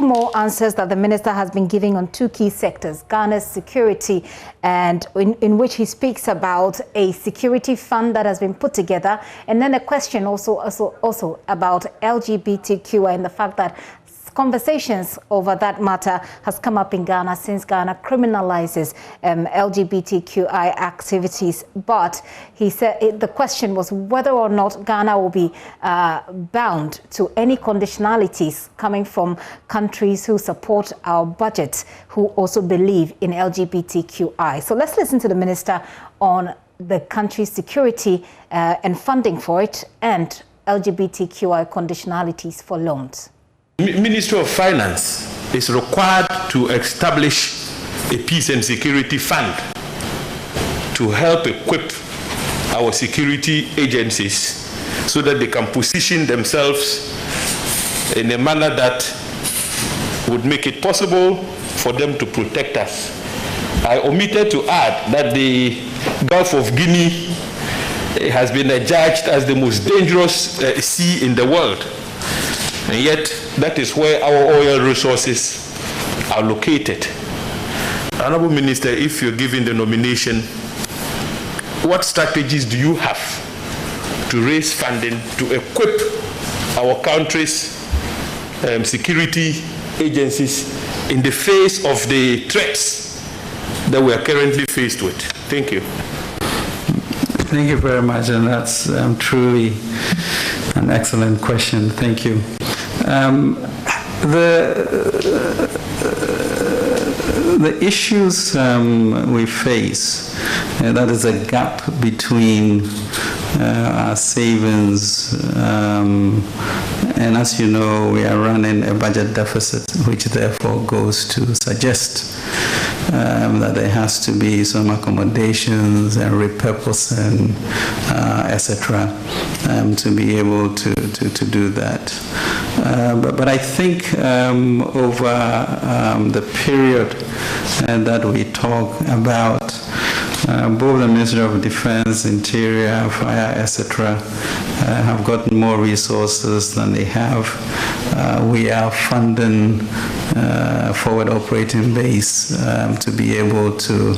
more answers that the minister has been giving on two key sectors, Ghana's security, and in which he speaks about a security fund that has been put together, and then a question also about LGBTQI and the fact that conversations over that matter has come up in Ghana since Ghana criminalizes LGBTQI activities. But he said the question was whether or not Ghana will be bound to any conditionalities coming from countries who support our budget, who also believe in LGBTQI. So let's listen to the minister on the country's security and funding for it and LGBTQI conditionalities for loans. Ministry of Finance is required to establish a peace and security fund to help equip our security agencies so that they can position themselves in a manner that would make it possible for them to protect us. I omitted to add that the Gulf of Guinea has been adjudged as the most dangerous sea in the world. And yet, that is where our oil resources are located. Honorable Minister, if you're given the nomination, what strategies do you have to raise funding to equip our country's security agencies in the face of the threats that we are currently faced with? Thank you. Thank you very much, and that's truly an excellent question. Thank you. The issues we face, that is a gap between our savings, and as you know, we are running a budget deficit, which therefore goes to suggest that there has to be some accommodations and repurposing, etc., to be able to do that. But I think over the period that we talk about, both the Ministry of Defense, Interior, Fire, etc., have gotten more resources than they have. We are funding forward operating base to be able to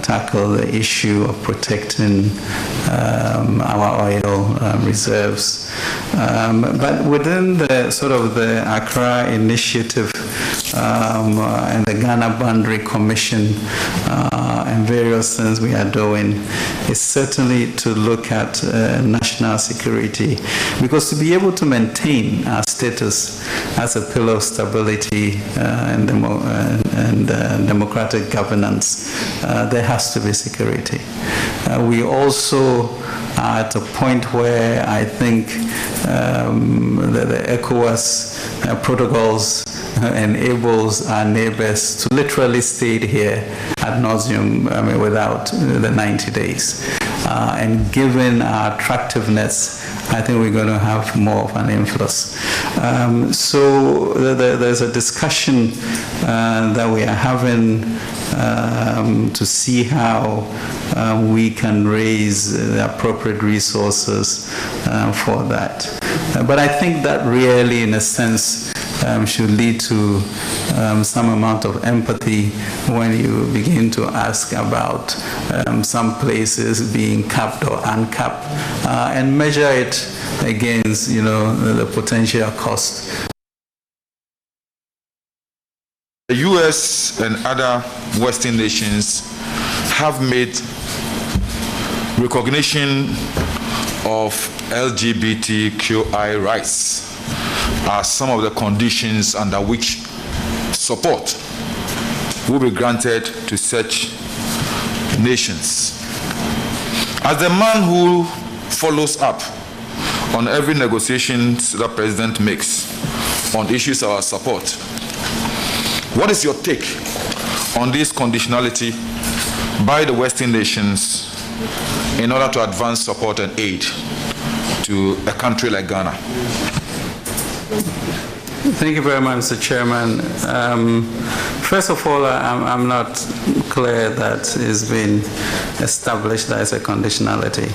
tackle the issue of protecting our oil reserves. But within the sort of the Accra Initiative and the Ghana Boundary Commission and various things we are doing is certainly to look at national security, because to be able to maintain our status as a pillar of stability and democratic governance, there has to be security. We also are at a point where I think the ECOWAS protocols enables our neighbors to literally stay here ad nauseum, without the 90 days. And given our attractiveness, I think we're going to have more of an influence. So there's a discussion that we are having to see how we can raise the appropriate resources for that. But I think that really, in a sense, should lead to some amount of empathy when you begin to ask about some places being capped or uncapped, and measure it against, the potential cost. The U.S. and other Western nations have made recognition of LGBTQI rights as some of the conditions under which support will be granted to such nations. As the man who follows up on every negotiation the President makes on issues of our support, what is your take on this conditionality by the Western nations in order to advance support and aid to a country like Ghana? Thank you very much, Mr. Chairman. First of all, I'm not clear that it's been established as a conditionality.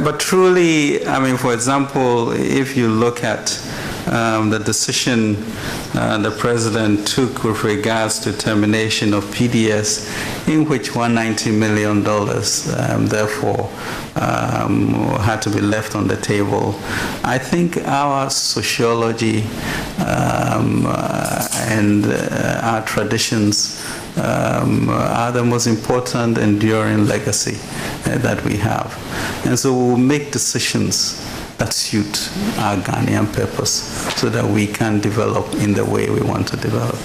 But truly, for example, if you look at the decision the President took with regards to termination of PDS, in which $190 million therefore had to be left on the table. I think our sociology and our traditions are the most important enduring legacy that we have. And so we'll make decisions that suit our Ghanaian purpose so that we can develop in the way we want to develop.